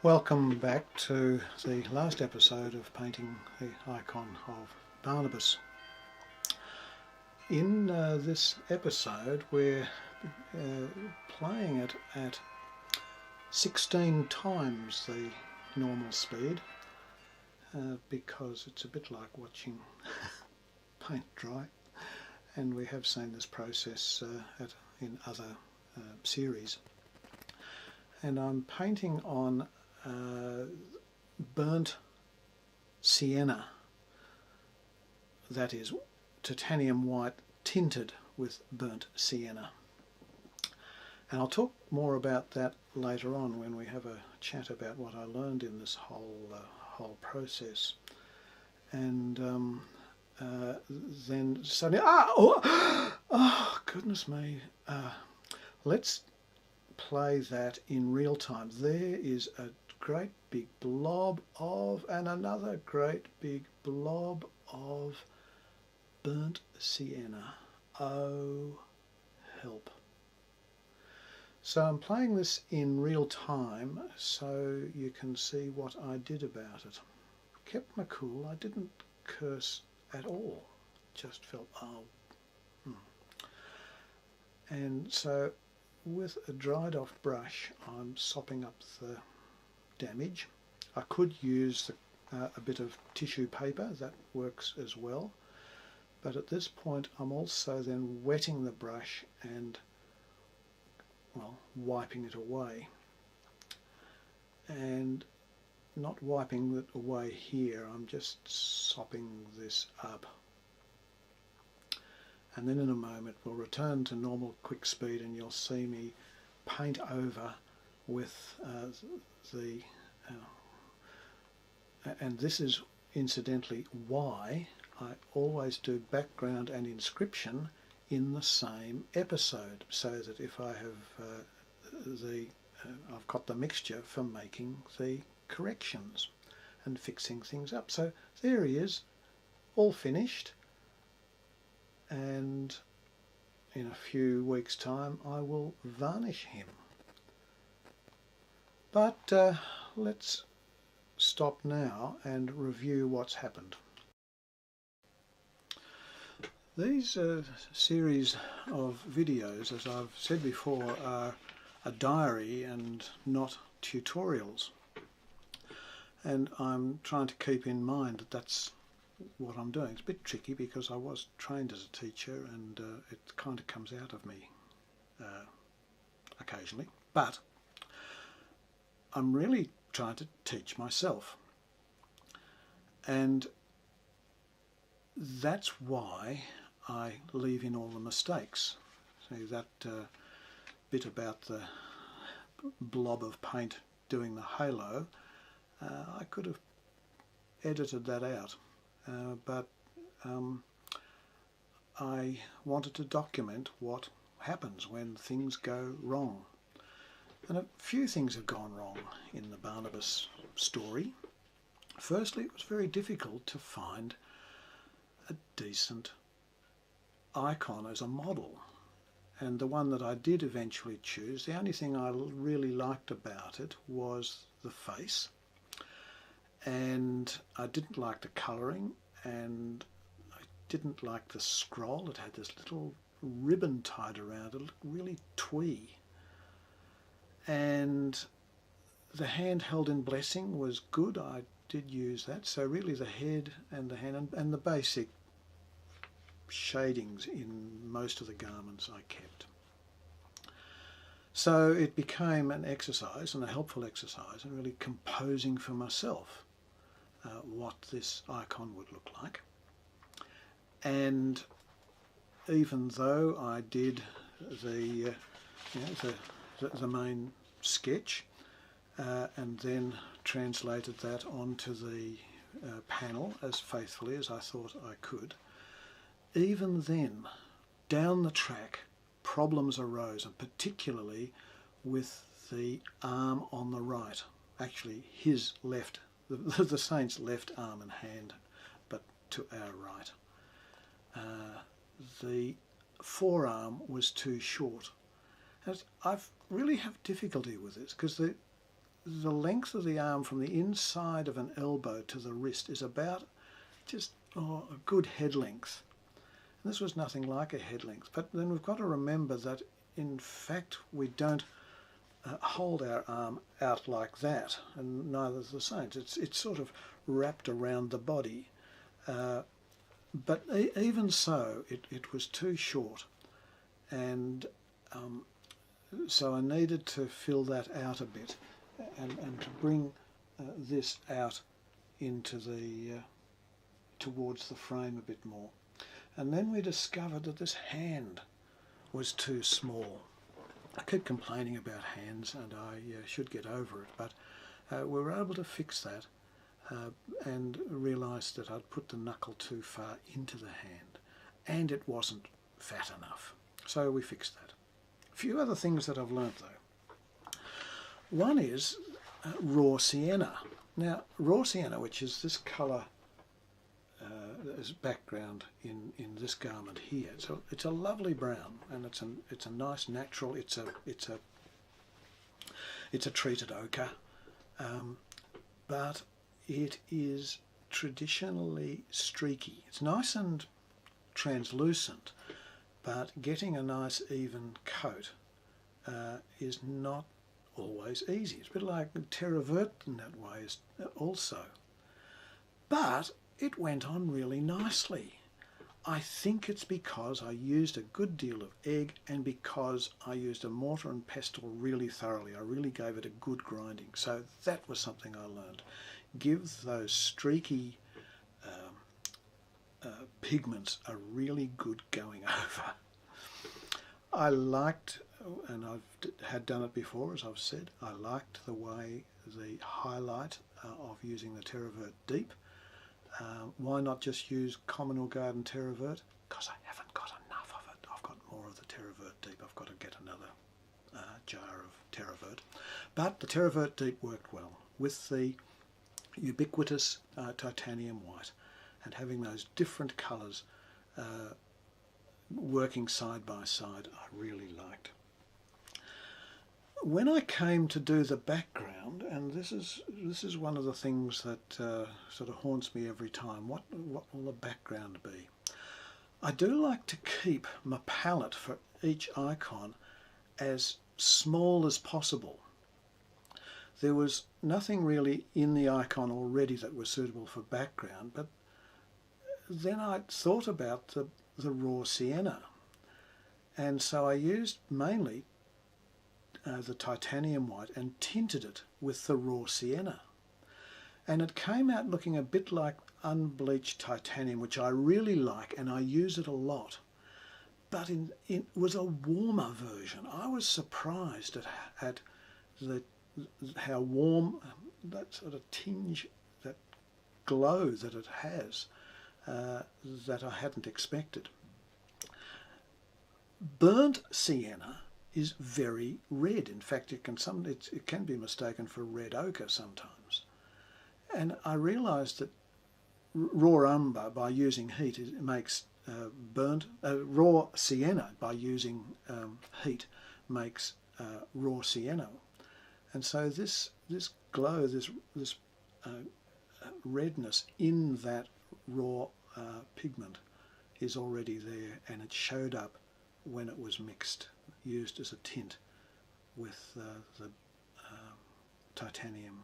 Welcome back to the last episode of painting the icon of Barnabas. In this episode we're playing it at 16 times the normal speed because it's a bit like watching paint dry, and we have seen this process in other series. And I'm painting on burnt sienna, that is titanium white tinted with burnt sienna. And I'll talk more about that later on when we have a chat about what I learned in this whole process. And then suddenly, oh goodness me, let's play that in real time. There is a great big blob of, and another great big blob of burnt sienna. Oh, help. So I'm playing this in real time so you can see what I did about it. Kept my cool, I didn't curse at all, just felt, And so with a dried off brush I'm sopping up the damage. I could use a bit of tissue paper, that works as well, but at this point I'm also then wetting the brush and, well, wiping it away, and not wiping it away here, I'm just sopping this up. And then in a moment we'll return to normal quick speed and you'll see me paint over with and this is incidentally why I always do background and inscription in the same episode, so that if I have I've got the mixture for making the corrections and fixing things up. So there he is, all finished, and in a few weeks' time I will varnish him. But let's stop now and review what's happened. These series of videos, as I've said before, are a diary and not tutorials, and I'm trying to keep in mind that that's what I'm doing. It's a bit tricky because I was trained as a teacher and it kind of comes out of me occasionally, but I'm really trying to teach myself, and that's why I leave in all the mistakes. See that bit about the blob of paint doing the halo, I could have edited that out, but I wanted to document what happens when things go wrong. And a few things have gone wrong in the Barnabas story. Firstly, it was very difficult to find a decent icon as a model, and the one that I did eventually choose, the only thing I really liked about it was the face, and I didn't like the colouring, and I didn't like the scroll. It had this little ribbon tied around it, looked really twee. And the hand held in blessing was good, I did use that. So really the head and the hand and the basic shadings in most of the garments I kept. So it became an exercise, and a helpful exercise, in really composing for myself what this icon would look like. And even though I did the main sketch and then translated that onto the panel as faithfully as I thought I could, even then, down the track, problems arose, and particularly with the arm on the right, actually his left, the saint's left arm and hand, but to our right. The forearm was too short. And I really have difficulty with this because the length of the arm from the inside of an elbow to the wrist is about just a good head length. And this was nothing like a head length, but then we've got to remember that in fact we don't hold our arm out like that, and neither does the saints. It's sort of wrapped around the body, but even so it was too short, and so I needed to fill that out a bit and to bring this out into the towards the frame a bit more. And then we discovered that this hand was too small. I keep complaining about hands, and I should get over it, but we were able to fix that and realised that I'd put the knuckle too far into the hand and it wasn't fat enough. So we fixed that. A few other things that I've learnt though. One is raw sienna. Now, raw sienna, which is this colour as background in this garment here, so it's a lovely brown, and it's a nice natural. It's a treated ochre, but it is traditionally streaky. It's nice and translucent, but getting a nice even coat is not always easy. It's a bit like terre verte in that way also. But it went on really nicely. I think it's because I used a good deal of egg and because I used a mortar and pestle really thoroughly. I really gave it a good grinding. So that was something I learned. Give those streaky pigments a really good going over. I liked, and had done it before, as I've said, I liked the way the highlight of using the terre verte deep. Why not just use common or garden terre verte? Because I haven't got enough of it. I've got more of the terre verte deep. I've got to get another jar of terre verte. But the terre verte deep worked well with the ubiquitous titanium white, and having those different colours working side by side, I really liked. When I came to do the background, and this is one of the things that sort of haunts me every time, what will the background be? I do like to keep my palette for each icon as small as possible. There was nothing really in the icon already that was suitable for background, but then I thought about the raw sienna, and so I used mainly the titanium white and tinted it with the raw sienna, and it came out looking a bit like unbleached titanium, which I really like and I use it a lot, but it was a warmer version. I was surprised at how warm, that sort of tinge, that glow that it has, that I hadn't expected. Burnt sienna is very red. In fact, it can be mistaken for red ochre sometimes. And I realised that raw umber, by using heat, makes raw sienna by using heat makes raw sienna. And so this glow, this redness in that raw pigment is already there, and it showed up when it was mixed, used as a tint with the titanium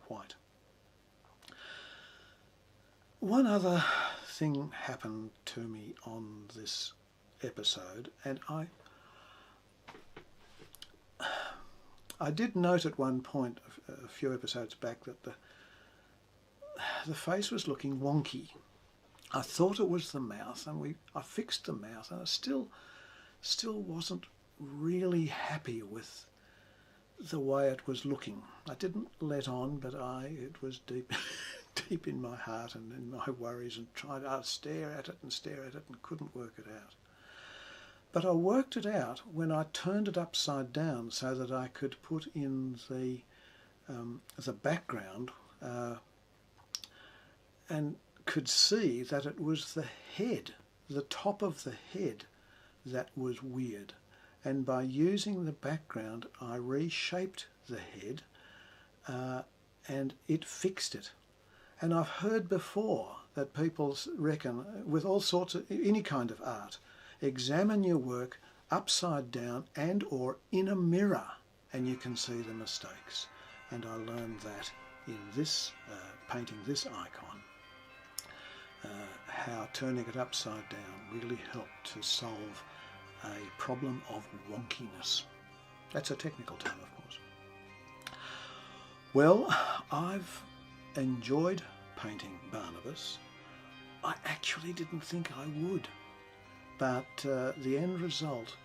white. One other thing happened to me on this episode, and I did note at one point a few episodes back that the face was looking wonky. I thought it was the mouth, and I fixed the mouth, and I still wasn't really happy with the way it was looking. I didn't let on, but it was deep deep in my heart and in my worries, and tried to stare at it and couldn't work it out. But I worked it out when I turned it upside down so that I could put in the background and could see that it was the head, the top of the head, that was weird. and by using the background I reshaped the head and it fixed it. And I've heard before that people reckon with all sorts of, any kind of art, examine your work upside down and or in a mirror and you can see the mistakes. And I learned that in this, painting this icon, how turning it upside down really helped to solve a problem of wonkiness. That's a technical term, of course. Well, I've enjoyed painting Barnabas. I actually didn't think I would, but the end result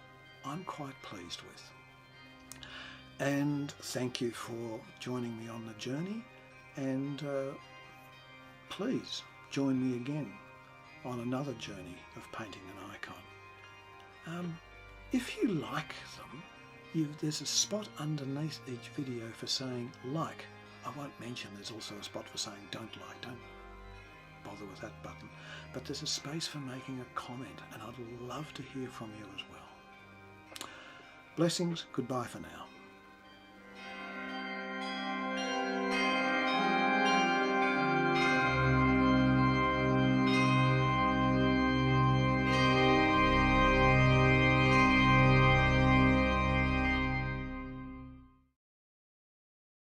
I'm quite pleased with. And thank you for joining me on the journey, and please join me again on another journey of painting an icon. If you like them, there's a spot underneath each video for saying like. I won't mention there's also a spot for saying don't like, don't bother with that button. But there's a space for making a comment, and I'd love to hear from you as well. Blessings, goodbye for now.